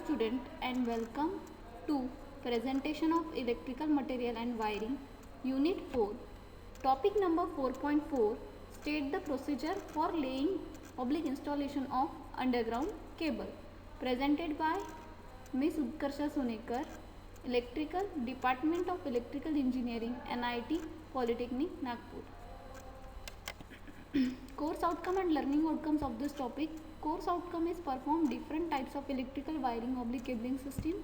student and welcome to presentation of electrical material and wiring unit 4 topic number 4.4 state the procedure for laying oblique installation of underground cable presented by Miss Utkarsha Sonekar, electrical department of electrical engineering NIT Polytechnic Nagpur. Course outcome and learning outcomes of this topic. Course outcome is perform different types of electrical wiring oblique cabling system.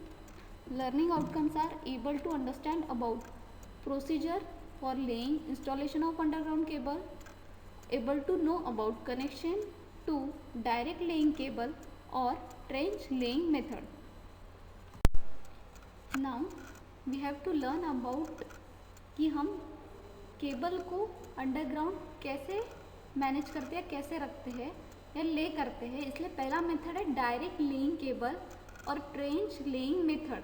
Learning outcomes are able to understand about procedure for laying installation of underground cable, able to know about connection to direct laying cable or trench laying method. Now we have to learn about कि हम cable को underground कैसे manage करते हैं, कैसे रखते हैं या ले करते हैं. इसलिए पहला मेथड है डायरेक्ट लेइंग केबल और ट्रेंच लेइंग मेथड.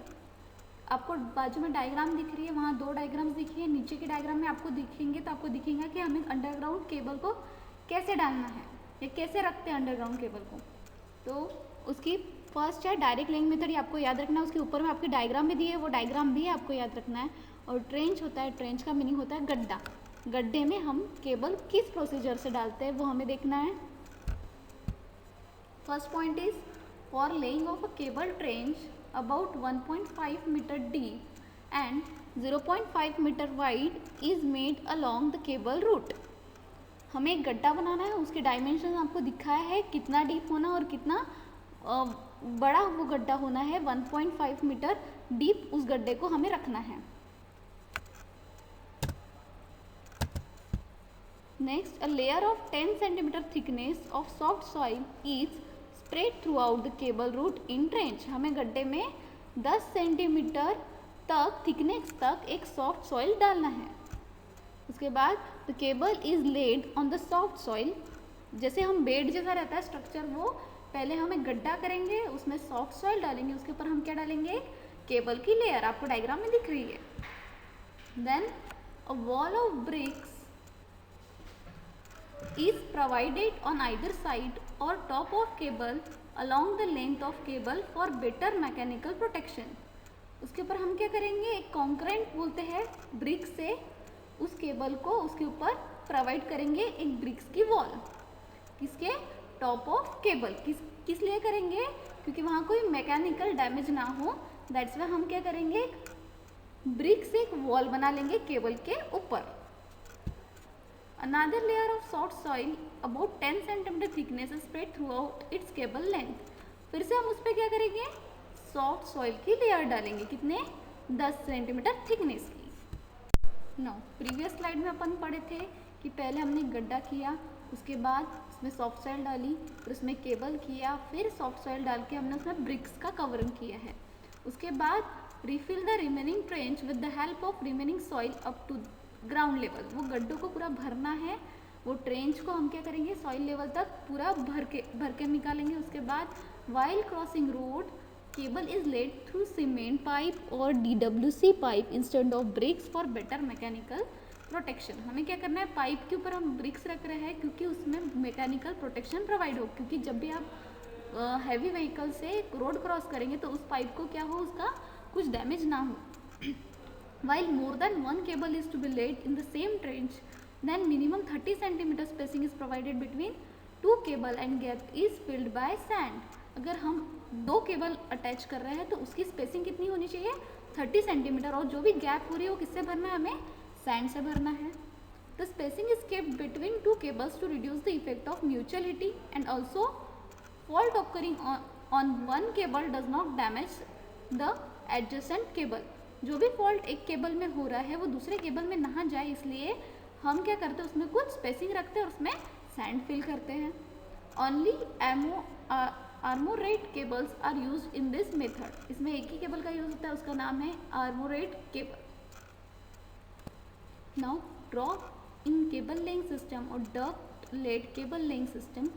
आपको बाजू में डायग्राम दिख रही है, वहाँ दो डायग्राम्स दिख रही है. नीचे के डायग्राम में आपको दिखेंगे तो आपको दिखेगा कि हमें अंडरग्राउंड केबल को कैसे डालना है या कैसे रखते हैं अंडरग्राउंड केबल को. तो उसकी फर्स्ट है डायरेक्ट लेइंग मेथड, ये आपको याद रखना है. उसके ऊपर में आपके डायग्राम भी दिए है, वो डायग्राम भी आपको याद रखना है. और ट्रेंच होता है, ट्रेंच का मीनिंग होता है गड्ढा. गड्ढे में हम केबल किस प्रोसीजर से डालते हैं वो हमें देखना है. First point is for laying off a cable trench about 1.5 metre deep and 0.5 metre wide is made along the cable route. हमें एक गड्ढा बनाना है, उसके डायमेंशन आपको दिखाया है कितना डीप होना और कितना बड़ा वो गड्ढा होना है. 1.5 मीटर डीप उस गड्ढे को हमें रखना है. Next, a layer of 10 cm thickness of soft soil is spread throughout the cable route in trench. हमें गड्ढे में 10 सेंटीमीटर तक थिकनेस तक एक सॉफ्ट सॉइल डालना है. उसके बाद the cable is laid on the soft soil. जैसे हम बेड जैसा रहता है स्ट्रक्चर, वो पहले हमें गड्ढा करेंगे, उसमें सॉफ्ट सॉइल डालेंगे, उसके ऊपर हम क्या डालेंगे, केबल की लेयर. आपको डायग्राम में दिख रही है. Then a wall of bricks is provided on either side or top of cable along the length of cable for better mechanical protection. उसके ऊपर हम क्या करेंगे, एक कॉन्क्रीट बोलते हैं ब्रिक से उस केबल को उसके ऊपर प्रोवाइड करेंगे एक ब्रिक्स की वॉल. किसके टॉप ऑफ केबल. किस लिए करेंगे, क्योंकि वहाँ कोई मैकेनिकल डैमेज ना हो. दैट्स वाई हम क्या करेंगे, ब्रिक से एक वॉल बना लेंगे केबल के ऊपर. Another layer of soft soil about 10 cm thickness is spread throughout its cable length. फिर से हम उस पर क्या करेंगे, सॉफ्ट सॉइल की लेयर डालेंगे. कितने, 10 सेंटीमीटर थिकनेस की. नो प्रीवियस स्लाइड में अपन पढ़े थे कि पहले हमने गड्ढा किया, उसके बाद उसमें सॉफ्ट सॉइल डाली, फिर उसमें केबल किया, फिर सॉफ्ट सॉइल डाल के हमने उसमें ब्रिक्स का कवरिंग किया है. उसके बाद refill the remaining trench with the help of remaining soil up to ground level. वो गड्ढों को पूरा भरना है, वो ट्रेंच को हम क्या करेंगे, सॉइल लेवल तक पूरा भर के निकालेंगे. उसके बाद while crossing road cable is laid through cement pipe और DWC pipe instead of bricks for better mechanical protection. हमें क्या करना है, पाइप के ऊपर हम ब्रिक्स रख रहे हैं क्योंकि उसमें मैकेनिकल प्रोटेक्शन प्रोवाइड हो. क्योंकि जब भी आप हैवी व्हीकल से रोड क्रॉस करेंगे तो उस पाइप को क्या हो, उसका कुछ डैमेज ना हो. While more than one cable is to be laid in the same trench, then minimum 30 cm spacing is provided between two cable and gap is filled by sand. अगर हम दो केबल अटैच कर रहे हैं तो उसकी स्पेसिंग कितनी होनी चाहिए, 30 सेंटीमीटर. और जो भी गैप हो रही है वो किससे भरना है, हमें सैंड से भरना है. The spacing is kept between two cables to reduce the effect of mutuality and also fault occurring on one cable does not damage the adjacent cable. जो भी फॉल्ट एक केबल में हो रहा है वो दूसरे केबल में ना जाए, इसलिए हम क्या करते हैं, उसमें कुछ स्पेसिंग रखते हैं और उसमें सैंड फिल करते हैं. Only armoured cables are used in this method. इसमें एक ही केबल का यूज होता है, उसका नाम है armoured cable. Now draw in cable laying system और duct laid cable laying system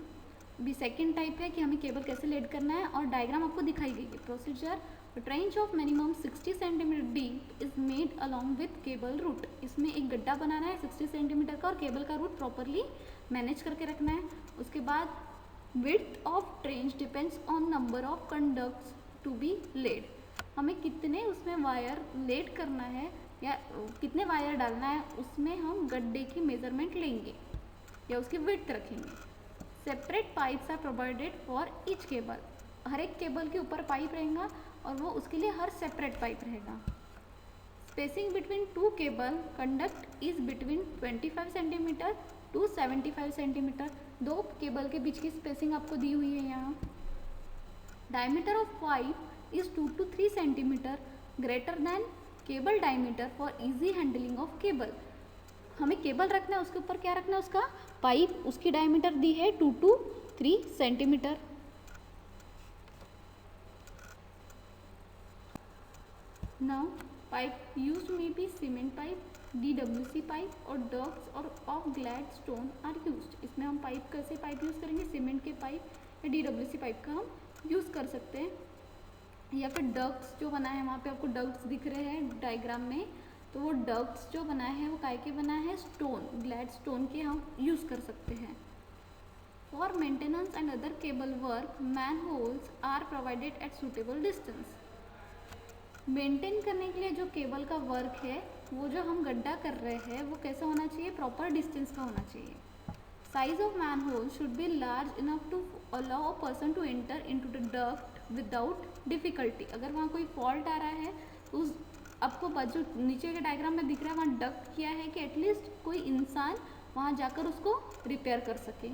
भी सेकेंड टाइप है कि हमें केबल कैसे लेड करना है, और डायग्राम आपको दिखाई गई है. Procedure, A trench of minimum 60 cm deep is made along with cable route. इसमें एक गड्ढा बनाना है 60 सेंटीमीटर का और केबल का रूट प्रॉपरली मैनेज करके रखना है. उसके बाद width of trench depends on number of conducts to be laid. हमें कितने उसमें वायर लेड करना है या कितने वायर डालना है, उसमें हम गड्ढे की मेजरमेंट लेंगे या उसकी विड्थ रखेंगे। Separate pipes are provided for each cable. हर एक केबल के ऊपर पाइप रहेगा और वो उसके लिए हर सेपरेट पाइप रहेगा। Spacing between two cable conduct is between 25 centimetre to 75 centimetre. दो केबल के बीच की स्पेसिंग आपको दी हुई है यहाँ। Diameter of pipe is 2 to 3 centimetre greater than cable diameter for easy handling of cable. हमें केबल रखना है, उसके ऊपर क्या रखना है, उसका पाइप, उसकी डायमीटर दी है 2 to 3 centimetre. Now pipe use में be cement pipe, DWC pipe और डक्ट्स और of glazed stone are used. इसमें हम पाइप कैसे पाइप यूज़ करेंगे, सीमेंट के पाइप या DWC पाइप का हम यूज़ कर सकते हैं। या फिर डक्ट्स जो बना है, वहाँ पे आपको डक्ट्स दिख रहे हैं डायग्राम में, तो वो डक्ट्स जो बना है वो काय के बना है, स्टोन, ग्लैड स्टोन के हम यूज़ कर सकते हैं। For maintenance and other cable work man holes are provided at suitable distance. Maintain करने के लिए जो केबल का वर्क है, वो जो हम गड्ढा कर रहे हैं वो कैसा होना चाहिए, प्रॉपर डिस्टेंस का होना चाहिए। Size of man hole should be large enough to allow a person to enter into the duct without difficulty. अगर वहाँ कोई फॉल्ट आ रहा है तो उस आपको जो नीचे के डायग्राम में दिख रहा है वहाँ डक्ट किया है कि एटलीस्ट कोई इंसान वहाँ जाकर उसको रिपेयर कर सके।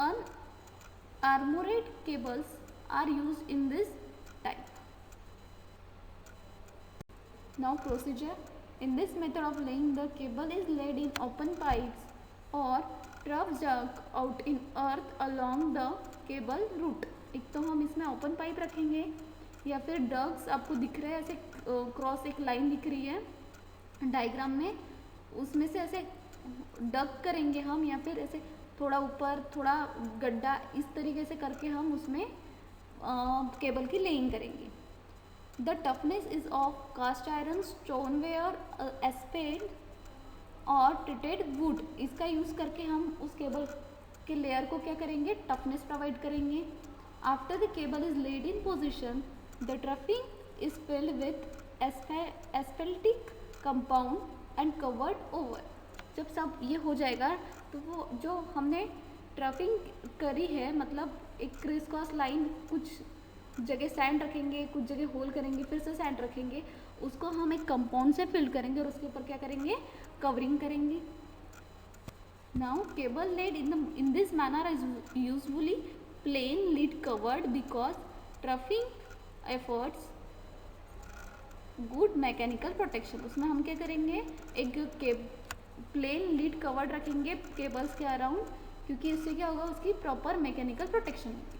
Unarmoured cables are used in this type. Now procedure. In this method of laying, the cable is laid in open pipes or troughs dug out in earth along the cable route. एक तो हम इसमें open pipe रखेंगे या फिर dogs आपको दिख रहे हैं ऐसे क्रॉस एक लाइन दिख रही है डायग्राम में, उसमें से ऐसे डग करेंगे हम या फिर ऐसे थोड़ा ऊपर थोड़ा गड्ढा, इस तरीके से करके हम उसमें केबल की लेइंग करेंगे। The toughness is of cast iron, stoneware, एस्पेड और ट्रीटेड वुड। इसका यूज़ करके हम उस केबल के लेयर को क्या करेंगे, टफनेस प्रोवाइड करेंगे। After the cable is laid in position, the troughing is filled with asphaltic compound and covered over. जब सब ये हो जाएगा तो वो जो हमने ट्रफिंग करी है, मतलब एक क्रिस क्रॉस लाइन, कुछ जगह सैंड रखेंगे, कुछ जगह होल करेंगे, फिर से सैंड रखेंगे, उसको हम एक कंपाउंड से फिल करेंगे और उसके ऊपर क्या करेंगे, कवरिंग करेंगे। Now cable laid in this manner is usually plain lead covered because troughing affords good mechanical protection. उसमें हम क्या करेंगे, एक प्लेन लीड कवर्ड रखेंगे केबल्स के अराउंड, क्योंकि इससे क्या होगा, उसकी प्रॉपर मैकेनिकल प्रोटेक्शन होगी।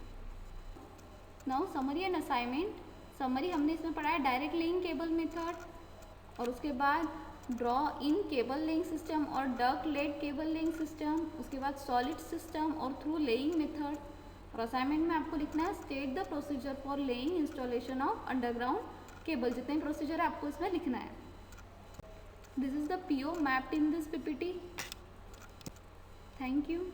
Now summary and assignment. Summary हमने इसमें पढ़ा है डायरेक्ट लेइंग केबल मेथड, और उसके बाद draw in cable laying system और duct laid cable laying system, उसके बाद सॉलिड सिस्टम और थ्रू लेइंग मेथड। और असाइनमेंट में आपको लिखना है state the procedure for laying installation of underground cable. जितने प्रोसीजर है आपको इसमें लिखना है। This is the PO mapped in this PPT। Thank you.